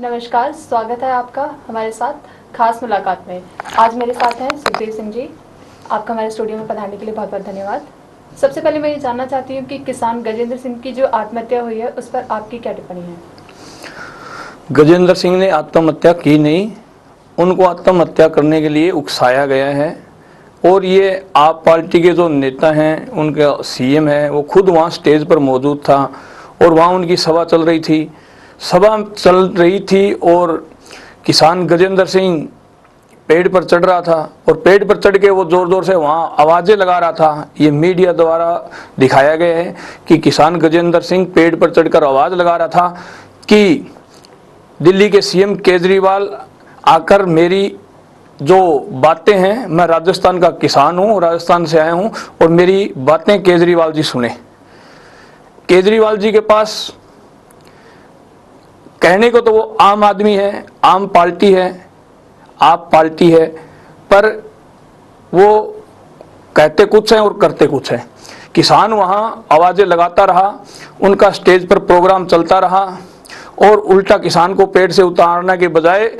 नमस्कार, स्वागत है आपका हमारे साथ खास मुलाकात में। आज मेरे साथ हैं सुखदेव सिंह जी। आपका हमारे स्टूडियो में पधारने के लिए बहुत बहुत धन्यवाद। सबसे पहले मैं ये जानना चाहती हूँ कि किसान गजेंद्र सिंह की जो आत्महत्या हुई है उस पर आपकी क्या टिप्पणी है? गजेंद्र सिंह ने आत्महत्या की नहीं, उनको आत्महत्या करने के लिए उकसाया गया है। और ये आप पार्टी के जो नेता हैं, उनका सीएम है, वो खुद वहाँ स्टेज पर मौजूद था और वहाँ उनकी सभा चल रही थी और किसान गजेंद्र सिंह पेड़ पर चढ़ रहा था और पेड़ पर चढ़ के वो जोर जोर से वहाँ आवाज़ें लगा रहा था। ये मीडिया द्वारा दिखाया गया है कि किसान गजेंद्र सिंह पेड़ पर चढ़कर आवाज़ लगा रहा था कि दिल्ली के सीएम केजरीवाल आकर मेरी जो बातें हैं, मैं राजस्थान का किसान हूँ, राजस्थान से आया हूँ और मेरी बातें केजरीवाल जी सुने। केजरीवाल जी के पास कहने को तो वो आम आदमी है, आम पार्टी है, आप पार्टी है, पर वो कहते कुछ हैं और करते कुछ हैं। किसान वहाँ आवाज़ें लगाता रहा, उनका स्टेज पर प्रोग्राम चलता रहा और उल्टा किसान को पेड़ से उतारने के बजाय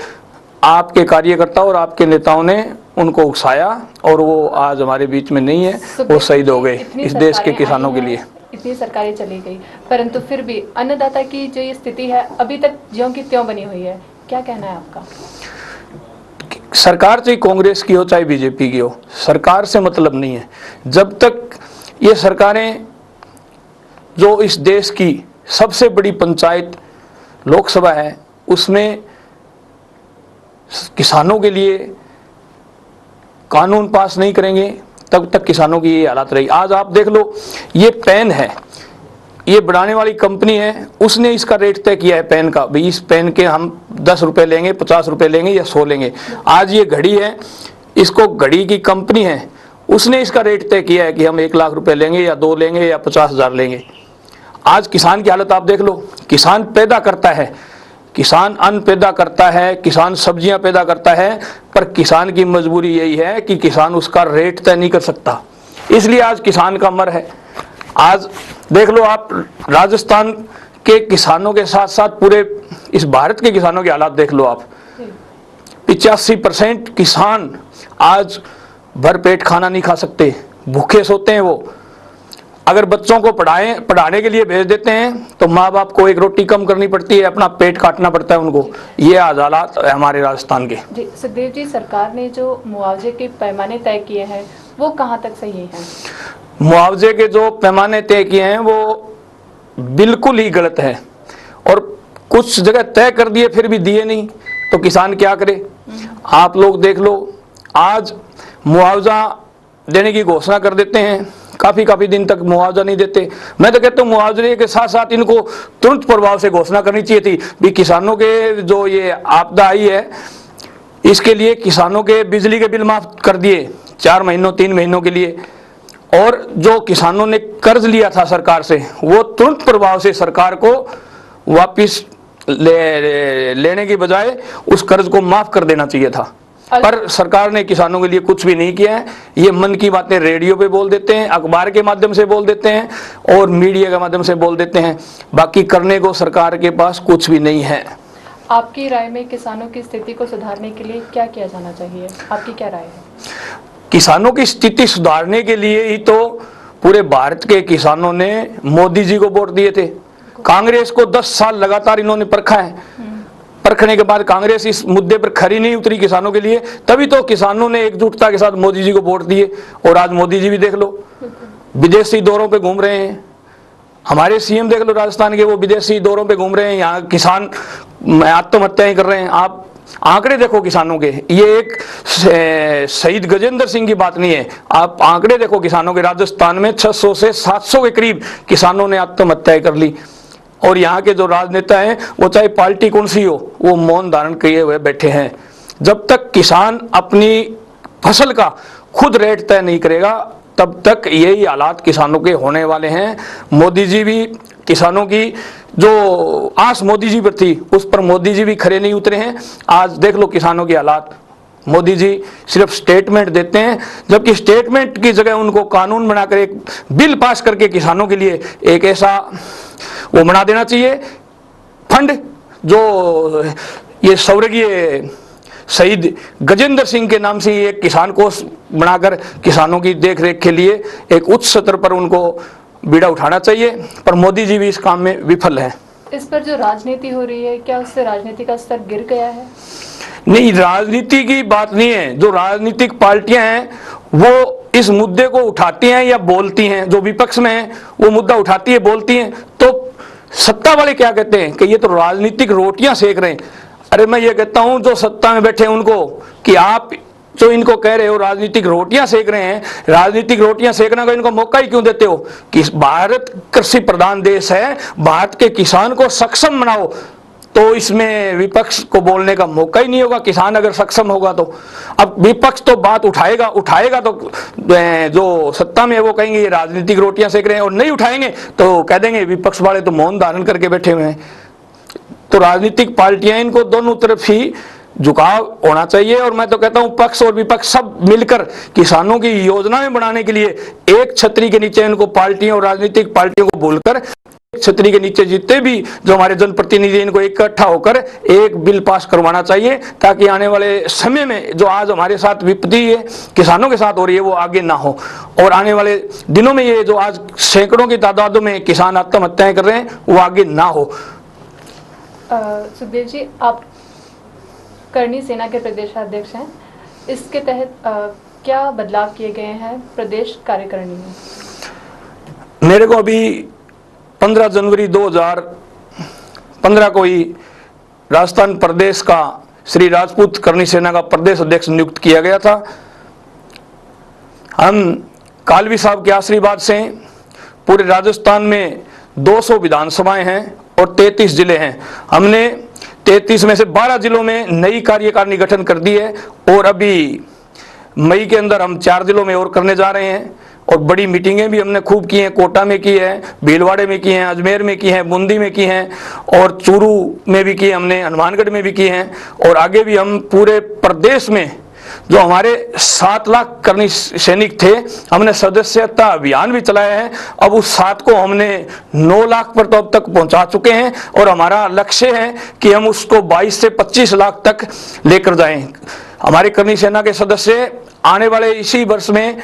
आपके कार्यकर्ता और आपके नेताओं ने उनको उकसाया और वो आज हमारे बीच में नहीं है, वो शहीद हो गए इस देश के किसानों के लिए। इतनी सरकारें चली गई, परंतु फिर भी अन्नदाता की जो ये स्थिति है अभी तक ज्यों की त्यों बनी हुई है। क्या कहना है आपका? सरकार चाहे कांग्रेस की हो चाहे बीजेपी की हो, सरकार से मतलब नहीं है। जब तक ये सरकारें, जो इस देश की सबसे बड़ी पंचायत लोकसभा है, उसमें किसानों के लिए कानून पास नहीं करेंगे, तब तक किसानों की ये हालत रही। आज आप देख लो, ये पेन है, ये बनाने वाली कंपनी है, उसने इसका रेट तय किया है पेन का, भाई इस पेन के हम 10 रुपए लेंगे, 50 रुपए लेंगे या 100 लेंगे। आज ये घड़ी है, इसको घड़ी की कंपनी है, उसने इसका रेट तय किया है कि हम 1 लाख रुपए लेंगे या 2 लेंगे या 50,000 लेंगे। आज किसान की हालत आप देख लो। किसान पैदा करता है, किसान अन्न पैदा करता है, किसान सब्जियां पैदा करता है, पर किसान की मजबूरी यही है कि किसान उसका रेट तय नहीं कर सकता, इसलिए आज किसान का मर है। आज देख लो आप, राजस्थान के किसानों के साथ साथ पूरे इस भारत के किसानों की हालत देख लो आप। 85% किसान आज भरपेट खाना नहीं खा सकते, भूखे सोते हैं वो। अगर बच्चों को पढ़ाने के लिए भेज देते हैं तो माँ बाप को एक रोटी कम करनी पड़ती है, अपना पेट काटना पड़ता है उनको। ये आज हालात है हमारे राजस्थान के। जी सुखदेव जी, सरकार ने जो मुआवजे के पैमाने तय किए हैं वो कहाँ तक सही हैं? मुआवजे के जो पैमाने तय किए हैं वो बिल्कुल ही गलत है और कुछ जगह तय कर दिए फिर भी दिए नहीं, तो किसान क्या करे? आप लोग देख लो, आज मुआवजा देने की घोषणा कर देते हैं, काफी दिन तक मुआवजा नहीं देते। मैं तो कहता हूँ मुआवजे के साथ साथ इनको तुरंत प्रभाव से घोषणा करनी चाहिए थी भी किसानों के जो ये आपदा आई है, इसके लिए किसानों के बिजली के बिल माफ कर दिए 4 महीनों 3 महीनों के लिए, और जो किसानों ने कर्ज लिया था सरकार से, वो तुरंत प्रभाव से सरकार को वापिस लेने की बजाय उस कर्ज को माफ कर देना चाहिए था। पर सरकार ने किसानों के लिए कुछ भी नहीं किया है। ये मन की बातें रेडियो पे बोल देते हैं, अखबार के माध्यम से बोल देते हैं और मीडिया के माध्यम से बोल देते हैं, बाकी करने को सरकार के पास कुछ भी नहीं है। आपकी राय में किसानों की स्थिति को सुधारने के लिए क्या किया जाना चाहिए? आपकी क्या राय है? किसानों की स्थिति सुधारने के लिए ही तो पूरे भारत के किसानों ने मोदी जी को वोट दिए थे। कांग्रेस को 10 साल लगातार इन्होंने परखा है, परखने के बाद कांग्रेस इस मुद्दे पर खरी नहीं उतरी किसानों के लिए, तभी तो किसानों ने एकजुटता के साथ मोदी जी को वोट दिए। और आज मोदी जी भी देख लो विदेशी दौरों पे घूम रहे हैं, हमारे सीएम देख लो राजस्थान के, वो विदेशी दौरों पे घूम रहे हैं, यहाँ किसान आत्महत्याएं कर रहे हैं। आप आंकड़े देखो किसानों के, ये एक शहीद गजेंद्र सिंह की बात नहीं है, आप आंकड़े देखो किसानों के। राजस्थान में 600 से 700 के करीब किसानों ने आत्महत्याएं कर ली और यहाँ के जो राजनेता हैं, वो चाहे पार्टी कौन सी हो, वो मौन धारण किए हुए बैठे हैं। जब तक किसान अपनी फसल का खुद रेट तय नहीं करेगा, तब तक यही हालात किसानों के होने वाले हैं। मोदी जी भी किसानों की जो आस मोदी जी पर थी, उस पर मोदी जी भी खरे नहीं उतरे हैं। आज देख लो किसानों की हालात, मोदी जी सिर्फ स्टेटमेंट देते हैं, जबकि स्टेटमेंट की जगह उनको कानून बनाकर एक बिल पास करके किसानों के लिए एक ऐसा वो बना देना चाहिए फंड, जो ये स्वर्गीय शहीद गजेंद्र सिंह के नाम से एक किसान कोष बनाकर किसानों की देखरेख के लिए एक उच्च स्तर पर उनको बीड़ा उठाना चाहिए, पर मोदी जी भी इस काम में विफल है। इस पर जो राजनीति हो रही है, क्या उससे राजनीति का स्तर गिर गया है? नहीं, राजनीति की बात नहीं है। जो राजनीतिक पार्टियां हैं वो इस मुद्दे को उठाती हैं या बोलती हैं, जो विपक्ष में है वो मुद्दा उठाती है, बोलती हैं, तो सत्ता वाले क्या कहते हैं कि ये तो राजनीतिक रोटियां सेक रहे हैं। अरे मैं ये कहता हूं जो सत्ता में बैठे हैं उनको कि आप जो इनको कह रहे हो राजनीतिक रोटियां सेक रहे हैं, राजनीतिक रोटियां सेकने का इनको मौका ही क्यों देते हो? कि भारत कृषि प्रधान देश है, भारत के किसान को सक्षम बनाओ, तो इसमें विपक्ष को बोलने का मौका ही नहीं होगा। किसान अगर सक्षम होगा तो अब विपक्ष तो बात उठाएगा तो जो सत्ता में है वो कहेंगे ये राजनीतिक रोटियां सेक रहे हैं, और नहीं उठाएंगे तो कह देंगे विपक्ष वाले तो मौन धारण करके बैठे हुए हैं। तो राजनीतिक पार्टियां, इनको दोनों तरफ ही झुकाव होना चाहिए, और मैं तो कहता हूं पक्ष और विपक्ष सब मिलकर किसानों की योजनाएं बनाने के लिए एक छतरी के नीचे इनको पार्टियों और राजनीतिक पार्टियों को भूलकर एक छतरी के नीचे जितने भी जो हमारे जनप्रतिनिधि इनको इकट्ठा होकर एक बिल पास करवाना चाहिए, ताकि आने वाले समय में जो आज हमारे साथ विपत्ति है किसानों के साथ हो रही है वो आगे ना हो, और आने वाले दिनों में ये जो आज सैकड़ों की तादादों में किसान आत्महत्याएं कर रहे हैं वो आगे ना हो। सुखदेव जी, आप करनी सेना के प्रदेशाध्यक्ष हैं, इसके तहत क्या बदलाव किए गए हैं प्रदेश कार्यकारिणी में? मेरे को अभी 15 जनवरी 2015 को ही राजस्थान प्रदेश का श्री राजपूत करनी सेना का प्रदेश अध्यक्ष नियुक्त किया गया था। हम कालवी साहब के आशीर्वाद से पूरे राजस्थान में 200 विधानसभाएं हैं और 33 जिले हैं। हमने 33 में से 12 जिलों में नई कार्यकारिणी गठन कर दी है, और अभी मई के अंदर हम 4 जिलों में और करने जा रहे हैं, और बड़ी मीटिंगें भी हमने खूब की हैं। कोटा में की है, भीलवाड़े में की हैं, अजमेर में की हैं, बूंदी में की हैं, और चूरू में भी की है हमने, हनुमानगढ़ में भी की हैं, और आगे भी हम पूरे प्रदेश में जो हमारे 7 लाख करनी सैनिक थे हमने सदस्यता अभियान भी चलाया है। अब उस 7 को हमने 9 लाख पर तो अब तक पहुंचा चुके हैं, और हमारा लक्ष्य है कि हम उसको 22 से 25 लाख तक लेकर जाएं। हमारे करनी सेना के सदस्य आने वाले इसी वर्ष में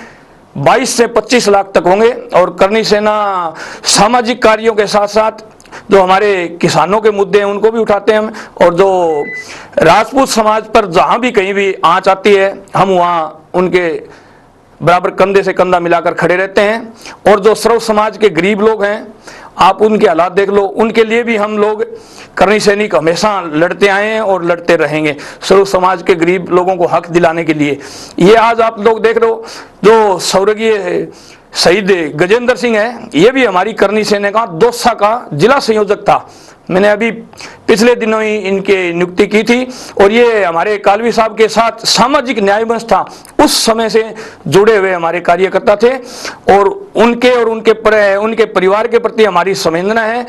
22 से 25 लाख तक होंगे, और करनी सेना सामाजिक कार्यों के साथ साथ जो हमारे किसानों के मुद्दे हैं उनको भी उठाते हैं हम, और जो राजपूत समाज पर जहां भी कहीं भी आंच आती है हम वहां उनके बराबर कंधे से कंधा मिलाकर खड़े रहते हैं। और जो सर्व समाज के गरीब लोग हैं, आप उनके हालात देख लो, उनके लिए भी हम लोग करनी सैनिक हमेशा लड़ते आए हैं और लड़ते रहेंगे, सर्व समाज के गरीब लोगों को हक दिलाने के लिए। ये आज आप लोग देख लो जो स्वर्गीय शहीद गजेंद्र सिंह है, ये भी हमारी करनी सेना का दौसा का जिला संयोजक था। मैंने अभी पिछले दिनों ही इनके नियुक्ति की थी, और ये हमारे कालवी साहब के साथ सामाजिक न्याय मंच था उस समय से जुड़े हुए हमारे कार्यकर्ता थे, और उनके परिवार के प्रति हमारी संवेदना है।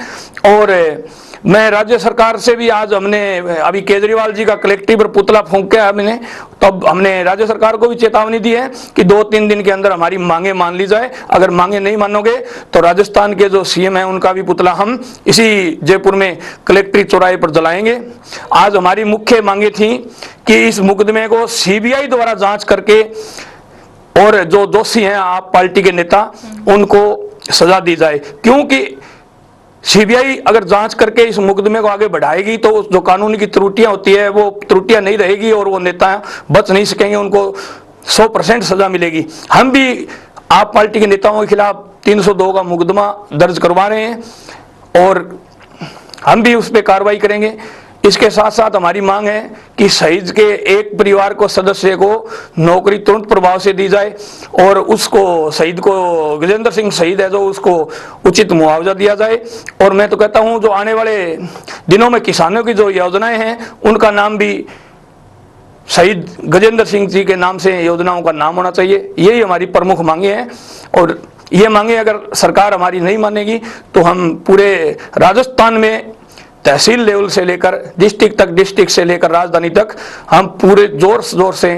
और मैं राज्य सरकार से भी आज हमने अभी केजरीवाल जी का कलेक्टिव पर पुतला फूंका हमने, तब हमने राज्य सरकार को भी चेतावनी दी है कि 2-3 दिन के अंदर हमारी मांगे मान ली जाए। अगर मांगे नहीं मानोगे तो राजस्थान के जो सीएम हैं उनका भी पुतला हम इसी जयपुर में कलेक्ट्रेट चौराहे पर जलाएंगे। आज हमारी मुख्य मांगे थी कि इस मुकदमे को सीबीआई द्वारा जांच करके, और जो दोषी हैं आप पार्टी के नेता उनको सजा दी जाए, क्योंकि सीबीआई अगर जांच करके इस मुकदमे को आगे बढ़ाएगी तो जो कानून की त्रुटियां होती है वो त्रुटियां नहीं रहेगी, और वो नेता बच नहीं सकेंगे, उनको 100% सजा मिलेगी। हम भी आप पार्टी के नेताओं के खिलाफ 302 का मुकदमा दर्ज करवा रहे हैं, और हम भी उस पर कार्रवाई करेंगे। इसके साथ साथ हमारी मांग है कि शहीद के एक परिवार को सदस्य को नौकरी तुरंत प्रभाव से दी जाए, और उसको शहीद को गजेंद्र सिंह शहीद है जो उसको उचित मुआवजा दिया जाए। और मैं तो कहता हूं जो आने वाले दिनों में किसानों की जो योजनाएं हैं उनका नाम भी शहीद गजेंद्र सिंह जी के नाम से योजनाओं का नाम होना चाहिए। यही हमारी प्रमुख मांगे हैं, और ये मांगे अगर सरकार हमारी नहीं मानेगी तो हम पूरे राजस्थान में तहसील लेवल से लेकर डिस्ट्रिक्ट तक, डिस्ट्रिक्ट से लेकर राजधानी तक हम पूरे जोर से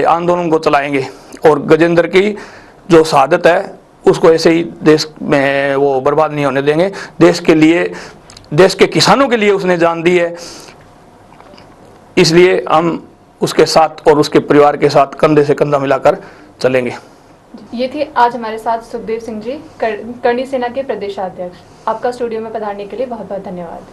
आंदोलन को चलाएंगे, और गजेंद्र की जो शहादत है उसको ऐसे ही देश में वो बर्बाद नहीं होने देंगे। देश के लिए देश के किसानों के लिए उसने जान दी है। इसलिए हम उसके साथ और उसके परिवार के साथ कंधे से कंधा मिलाकर चलेंगे। ये थे आज हमारे साथ सुखदेव सिंह जी, करणी सेना के प्रदेशाध्यक्ष। आपका स्टूडियो में पधारने के लिए बहुत बहुत धन्यवाद।